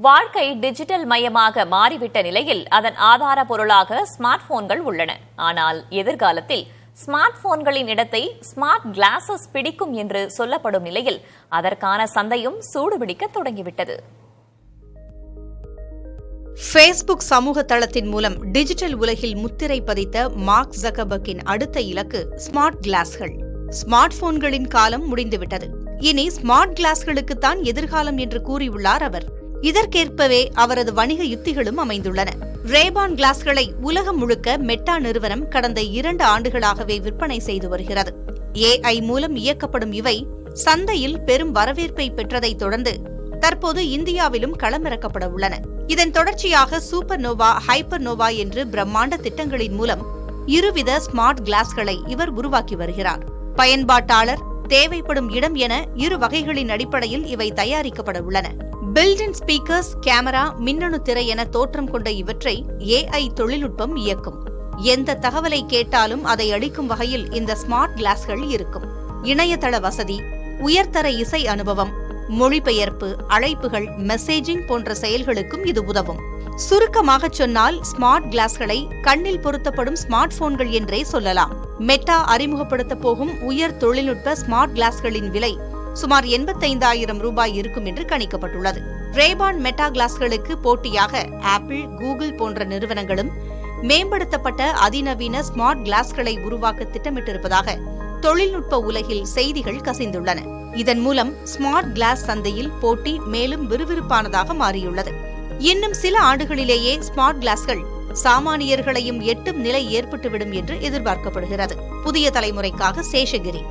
வாழ்க்கை டிஜிட்டல் மயமாக மாறிவிட்ட நிலையில் அதன் ஆதார பொருளாக ஸ்மார்ட் போன்கள் உள்ளன. ஆனால் எதிர்காலத்தில் ஸ்மார்ட் போன்களின் இடத்தை ஸ்மார்ட் கிளாஸஸ் பிடிக்கும் என்று சொல்லப்படும் நிலையில் அதற்கான சந்தையும் சூடுபிடிக்க தொடங்கிவிட்டது. ஃபேஸ்புக் சமூக தளத்தின் மூலம் டிஜிட்டல் உலகில் முத்திரை பதித்த மார்க் ஜக்கர்பர்க்கின் அடுத்த இலக்கு ஸ்மார்ட் கிளாஸ்கள். ஸ்மார்ட் போன்களின் காலம் முடிந்துவிட்டது. இனி ஸ்மார்ட் கிளாஸ்களுக்குத்தான் எதிர்காலம் என்று கூறியுள்ளார் அவர். இதற்கேற்பவே அவரது வணிக யுத்திகளும் அமைந்துள்ளன. ரேபான் கிளாஸ்களை உலகம் முழுக்க மெட்டா நிறுவனம் கடந்த 2 ஆண்டுகளாகவே விற்பனை செய்து வருகிறது. AI மூலம் இயக்கப்படும் இவை சந்தையில் பெரும் வரவேற்பை பெற்றதைத் தொடர்ந்து தற்போது இந்தியாவிலும் களமிறக்கப்பட உள்ளன. இதன் தொடர்ச்சியாக சூப்பர் நோவா, ஹைப்பர் நோவா என்று பிரம்மாண்ட திட்டங்களின் மூலம் இருவித ஸ்மார்ட் கிளாஸ்களை இவர் உருவாக்கி வருகிறார். பயன்பாட்டாளர், தேவைப்படும் இடம் என 2 வகைகளின் அடிப்படையில் இவை தயாரிக்கப்பட உள்ளன. பில்ட்-இன் ஸ்பீக்கர்ஸ், கேமரா, மின்னணு திரை என தோற்றம் கொண்ட இவற்றை AI தொழில்நுட்பம் இயக்கும். எந்த தகவலை கேட்டாலும் அதை அளிக்கும் வகையில் இந்த ஸ்மார்ட் கிளாஸ்கள் இருக்கும். இணையதள வசதி, உயர்தர இசை அனுபவம், மொழிபெயர்ப்பு, அழைப்புகள், மெசேஜிங் போன்ற செயல்களுக்கும் இது உதவும். சுருக்கமாக சொன்னால் ஸ்மார்ட் கிளாஸ்களை கண்ணில் பொருத்தப்படும் ஸ்மார்ட் போன்கள் என்றே சொல்லலாம். மெட்டா அறிமுகப்படுத்த போகும் உயர் தொழில்நுட்ப ஸ்மார்ட் கிளாஸ்களின் விலை சுமார் 85,000 ரூபாய் இருக்கும் என்று கணிக்கப்பட்டுள்ளது. ரேபான் மெட்டா கிளாஸ்களுக்கு போட்டியாக ஆப்பிள், கூகுள் போன்ற நிறுவனங்களும் மேம்படுத்தப்பட்ட அதிநவீன ஸ்மார்ட் கிளாஸ்களை உருவாக்க திட்டமிட்டிருப்பதாக தொழில்நுட்ப உலகில் செய்திகள் கசிந்துள்ளன. இதன் மூலம் ஸ்மார்ட் கிளாஸ் சந்தையில் போட்டி மேலும் விறுவிறுப்பானதாக மாறியுள்ளது. இன்னும் சில ஆண்டுகளிலேயே ஸ்மார்ட் கிளாஸ்கள் சாமானியர்களையும் எட்டும் நிலை ஏற்பட்டுவிடும் என்று எதிர்பார்க்கப்படுகிறது. புதிய தலைமுறைக்காக சேஷகிரி.